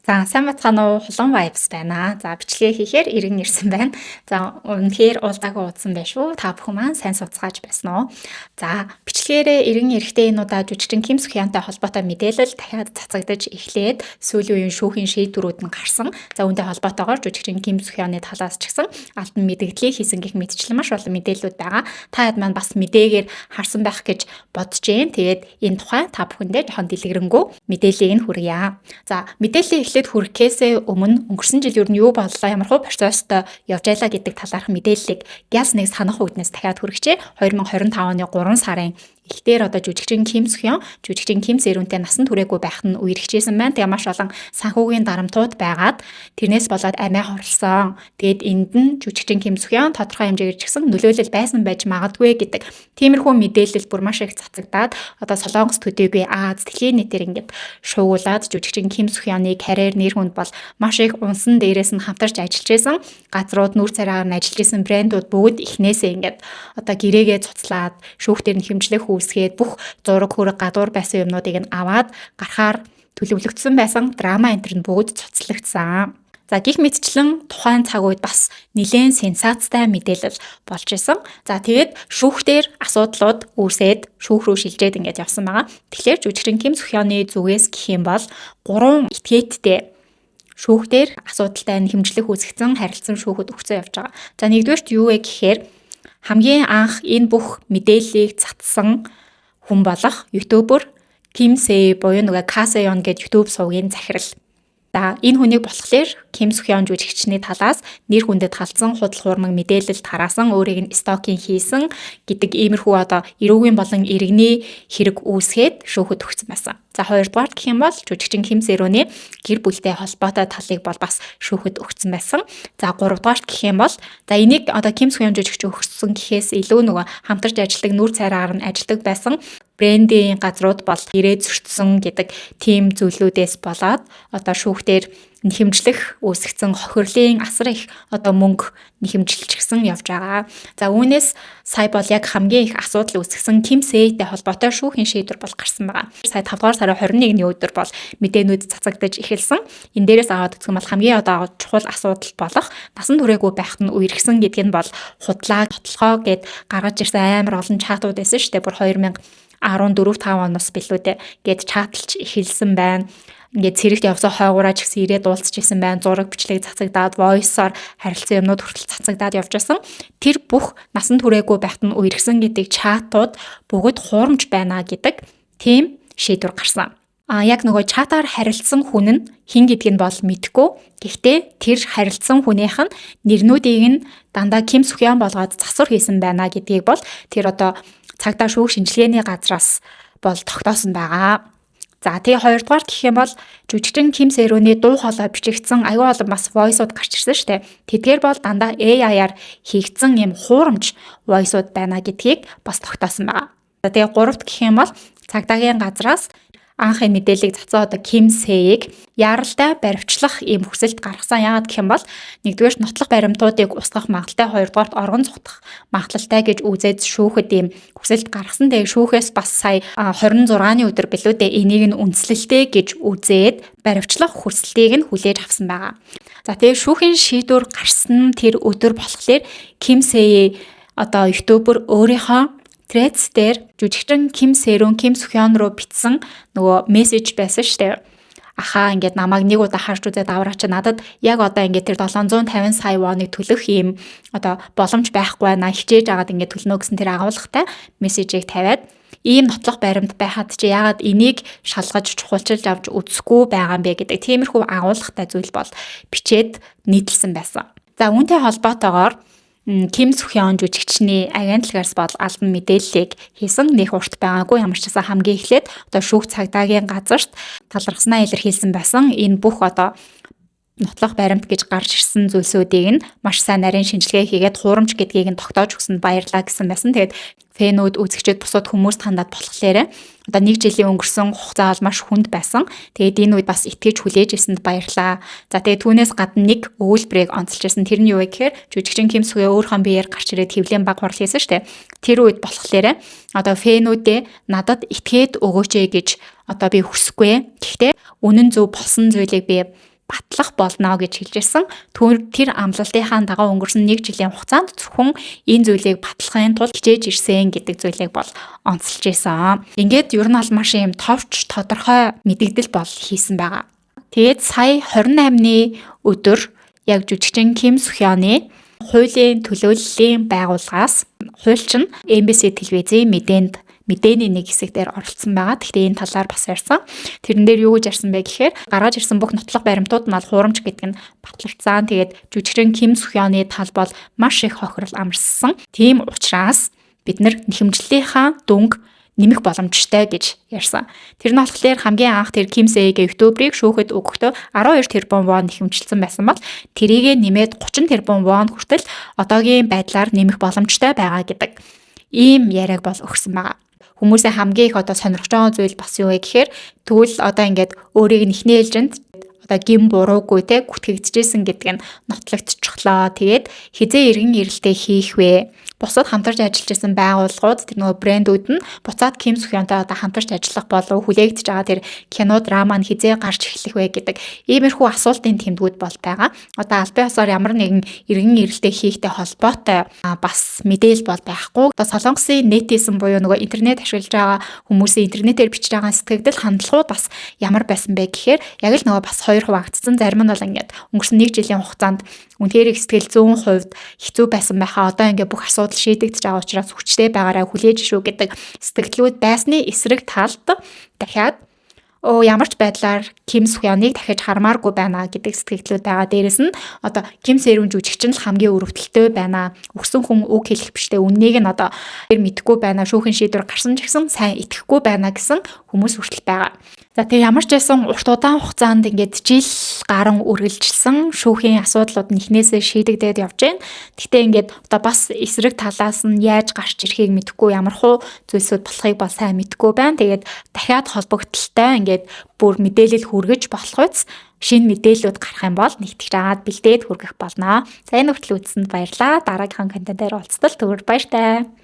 За сайн бацгаана уу? Хулан vibes байна. За бичлэгээ хийхээр иргэн ирсэн байна. За үнэхээр уулзаагүй удсан байна шүү. Та бүхэн маань сайн суцгааж байсан уу? За бичлэгээрээ иргэн эрэхтэй энэ удаа жүжигчин Ким Сухянтай холбоотой мэдээлэл дахиад цацагдаж эхлээд сүүлийн үеийн шүүхийн шийдвэрүүд нь гарсан. За үүнтэй холбоотойгоор жүжигчин Ким Сухяны талаас ч гэсэн албан мэдээллийг хийсэн гэх мэтчлэн маш олон мэдээллүүд байгаа. Та хэд маань бас мэдээгээр харсан байх гэж бодож जैन. Тэгээд энэ тухай та бүхэндээ жоохон дэлгэрэнгүй мэдээллийг нь хүргье. За мэдээллийн эхлээд хүрэхээс өмнө өнгөрсөн жил юу боллоо, ямар хөө процесстой явж байлаа гэдэг талаарх мэдээллийг гялс нэг санах үүднээс дахиад хүргэжээ. 2025 оны 3 сарын эхлээр жүжигчин Ким Сухян, жүжигчин Ким Сэ-рүнтэй насан туршаагүй байх нь үерхжсэн байна. Тэгээ маш олон санхүүгийн дарамтууд байгаад тэрнээс болоод амиа хорлсон. Тэгээд энд нь жүжигчин Ким Сухян тодорхой хэмжээгээр ч гэсэн нөлөөлөл байсан байж магадгүй гэдэг тиймэрхүү мэдээлэл бүр маш их цацагдаад Солонгос төдийгүй Аз дэлхийн нийтээр ингээд шуугуулад жүжигчин Ким Сухяны карьер нэр хүнд бол маш их унсан дээрээс нь хамтарч ажиллаж байсан газрууд, нүүр царайгаар нь ажиллаж байсан брэндүүд бүгд эхнээсээ ингээд гэрээгээ цуцлаад шүүхтэр нь хэмжлэх үүсгээд бүх зураг хөрөг гадуур байсан юмнуудыг нь аваад гарахаар төлөвлөгдсөн байсан драма энтер нь бүгд цуцлагдсан. За гих мэдчлэн тухайн цаг үед бас нэлээд сенсацтай мэдээлэл болж исэн. За тэгээд шүүхтэр асуудлууд үүсээд шүүх рүү шилжээд ингээд явсан байгаа. Тэгэхээр жүжигчин Ким Сухяны зүгээс гэх юм бол 3 этгээдтэй шүүхтэр асуудалтай нь хэмжлэх үүсгэсэн харилцан шүүхэд өгцөө явж байгаа. За нэгдүгээрт юу вэ гэхээр хамгийн анх энэ бүх мэдээллийг цацсан хүн болох ютубер Ким Сэ буюу Касеон гэдэг ютуб сувгийн захирал. За энэ хүнийг болохоор Ким Сухян жүжигчний талаас нэр хүндэд халдсан худал хуурмаг мэдээлэл тараасан, өөрийг нь стокинг хийсэн гэдэг иймэрхүү эрүүгийн болон иргэний хэрэг үүсгээд шүүхэд өгсөн байсан. За хоёрдугаар гэх юм бол жүжигчин Ким Сэ-рүний гэр бүлтэй холбоотой талыг бол бас шүүхэд өгсөн байсан. За гуравдугаарт гэх юм бол энийг Ким Сухян жүжигч өгсөн гэхээс илүү хамтарч ажилладаг нүүр царайгаар нь ажилладаг байсан брендийн газрууд бол ирээ зөрчсөн гэдэг тийм зүйлүүдээс болоод шүүхтэр хэмжлэх үүсгэсэн хохирлын асар их мөнгө хэмжилчихсэн явж байгаа. За үүнээс сая бол яг хамгийн их асуудал үүсгэсэн Ким Сэ-тэй холбоотой шүүхийн шийдвэр бол гарсан байгаа. Сая 5 дугаар сарын 21-ний өдөр бол мэдээнүүд цацагдаж эхэлсэн. Энэ дээрээс аваад үзэх юм бол хамгийн чухал асуудал болох насан туршаагүй байхад нь үерхсэн гэдэг нь бол худлаа тотлохоо гэд гаргаж ирсэн амар олон чатууд байсан шүү дээ. Бүр 2014-5 оноос билүү дээ гэд чатлж эхэлсэн байна. Ингээд цэрэгт явсан хойгуураа ч гэсэн ирээд уулзчихсан байна. Зураг бичлэг цацагдаад, voice-оор харилцан юмнууд хүртэл цацагдаад явж байсан. Тэр бүх насан туршаагүй байхад нь үерхсэн гэдэг чатууд бүгд хуурамч байна гэдэг тийм шийдвэр гарсан. Яг чатаар харилцсан хүн нь хэн гэдгийг нь бол мэдэхгүй. Гэхдээ тэр харилцсан хүнийх нь нэрнүүдийг нь дандаа Ким Сухян болгоод засвар хийсэн байна гэдгийг бол тэр цагдаа шүүх шинжилгээний газраас бол тогтоосон байгаа. За тэгээ хоёрдугаар гэх юм бол жүжигчин Ким Сэ-рүний дуу хоолой бичигдсэн аюул олон бас voice-ууд гарч ирсэн шүү дээ. Тэдгээр бол дандаа AI-аар хийгдсэн юм хуурамч voice-ууд байна гэдгийг бас тогтоосон байгаа. За тэгээ гуравт гэх юм бол цагдаагийн газраас анхны мэдээллийг цацсан Ким Сэ-ийг яаралтай баривчлах ийм хүсэлт гаргасан. Яагаад гэх юм бол нэгдүгээр нотлох баримтуудыг устгах магадлалтай, хоёрдугаар оргон цутгах магадлалтай гэж үзээд шүүхэд ийм хүсэлт гаргасан. Тэгээ шүүхээс бас сая 26-ны өдөр билүү дээ энийг нь үндэслэлтэй гэж үзээд баривчлах хүсэлтийг нь хүлээж авсан байгаа. За тэгээ шүүхийн шийдвэр гарсан тэр өдөр болохоор Ким Сэ ютубер өөрийнхөө Threads дээр жүжигчин Ким Сэ-рүн Ким Сухян руу бичсэн мессеж байсан шүү дээ. Ахаа ингээд намайг нэг удаа харж үзээд авраач надад яг ингээд тэр 750 сая воныг төлөх юм боломж байхгүй байна. Хичээж агаад ингээд төлнө гэсэн тэр агуулгатай мессежийг тавиад ийм нотлох баримт байхад чи ягаад энийг шалгаж чухалчилж авч үзэхгүй байгаа юм бэ гэдэг тиймэрхүү агуулгатай зүйл бол бичээд нийтлсэн байсан. За үүнтэй холбоотойгоор Ким Сухян жүжигчний агентлагаас бол албан мэдээллийг хийсэн нэг урт байгаагүй ямар ч гэсэн хамгийн эхлээд шүүх цагдаагийн газарт талархснаа илэрхийлсэн байсан. Энэ бүх нотлох баримт гэж гарч ирсэн зүйлсүүдийг нь маш сайн нарийн шинжилгээ хийгээд хуурамч гэдгийг нь тогтоож өгсөнд баярлалаа гэсэн байсан. Тэгээд фэнүүд үзэгчид бусад хүмүүст хандаад болохоор нэг жилийн өнгөрсөн хугацаа бол маш хүнд байсан. Тэгээд энэ үед бас итгэж хүлээж ирсэнд баярлалаа. За тэгээд түүнээс гадна нэг өгүүлбэрийг онцолж ирсэн. Тэр нь юу вэ гэхээр жүжигчин Ким Сухян өөрийнхөө биеэр гарч ирээд хэвлэлийн баг хурал хийсэн шүү дээ. Тэр үед болохоор фэнүүдээ надад итгээд өгөөч гэж би хүсэхгүй. Гэхдээ үнэн зөв болсон зүйлийг би батлах болно гэж хэлж ирсэн. Тэр амлалтынхаа дагуу өнгөрсөн 1 жилийн хугацаанд зөвхөн энэ зүйлийг батлахын тулд хичээж ирсэн гэдэг зүйлийг бол онцолж ирсэн. Ингээд ер нь бол маш юм товч тодорхой мэдэгдэл бол хийсэн байгаа. Тэгээд сая 28-ны өдөр яг жүжигчин Ким Сухёны хуулийн төлөөллийн байгууллагаас хуульч нь MBC телевизийн мэдээний нэг хэсэгтэр оролцсон байгаа. Гэхдээ энэ талаар бас ярьсан. Тэрэн дээр юу гэж ярьсан бэ гэхээр гаргаж ирсэн бүх нотлох баримтууд нь хурамч гэдэг нь батлагдсан. Тэгээд жүжигчин Ким Сухёны тал бол маш их хохирол амарсан. Тийм учраас бид нэхэмжлэлийнхаа дүнг нэмэх боломжтой гэж ярьсан. Тэр нь болохоор хамгийн анх тэр Ким Сэгийн ютуберийг шүүхэд өгөхдөө 12 тэрбум вон нэхэмжилсэн байсан бол тэрийг нэмээд 30 тэрбум вон хүртэл одоогийн байдлаар нэмэх боломжтой байгаа гэдэг ийм яриаг бол өгсөн байгаа. Хүмүүсийн хамгийн их сонирхож байгаа зүйл бас юу вэ гэхээр тэгвэл одоо ингээд өөрийг нэхний ээлжинд гим буруугүй те гүтгэгдчихсэн гэдэг нь нотлогдчихлоо. Тэгээд хизээ иргэн ирэлтээ хийх вэ? Бусад хамтарч ажиллаж байсан байгууллагууд тэр нөгөө брэндүүд нь буцаад Ким Сухёнтой хамтарч ажиллах болов хүлээгдэж байгаа тэр кино драма нь хизээ гарч эхлэх вэ гэдэг иймэрхүү асуултын тэмдгүүд бол байгаа. Одоо албан ёсоор ямар нэгэн иргэн ирэлтээ хийхтэй холбоотой бас мэдээлэл бол байхгүй. Одоо Солонгосын нэтизм буюу нөгөө интернет ашиглаж байгаа хүмүүсийн интернетээр бичиж байгаа сэтгэгдэл хандлагууд бас ямар байсан бэ гэхээр яг л нөгөө бас хоёр хуваагдсан. Зарим нь бол ингээд өнгөрсөн 1 жилийн хугацаанд үнэхээр их сэтгэл 100% хэцүү байсан байхаа одоо ингээд бүх асуудал шийдэгдэж байгаа учраас хүчтэй байгаараа хүлээж шүү гэдэг сэтгэлүүд байсны эсрэг талд дахиад ямар ч байдлаар Ким Сухёныг дахиж хармааргүй байна гэдэг сэтгэлүүд байгаа. Дээрэс нь одоо Ким Сэрүүн жүжигчин л хамгийн өрөвдөлттэй байна. Өгсөн хүн үг хэлэх биштэй үннийг нь одоо мэдхгүй байна. Шүүхийн шийдвэр гарсан ч гэсэн сайн итгэхгүй байна гэсэн хүмүүс хүртэл байгаа. За тэгээ ямар ч байсан урт удаан хугацаанд ингээд жил гарan үргэлжилсэн шүүхийн асуудлууд нь эхнээсээ шийдэгдээд явж байна. Гэхдээ ингээд одоо бас эсрэг талаас нь яаж гарч ирэхийг мэдэхгүй ямархуу зүйлсүүд болохыг бол сайн мэдэхгүй байна. Тэгээд дахиад холбогдолтой ингээд бүр мэдээлэл хүргэж болох үс шинэ мэдээллүүд гарах юм бол нэгтгэж аваад бэлдээд хүргэх болно. За энэ хүртэл үзсэнд баярлалаа. Дараагийнхаа контентээр уулзтал түр баяртай.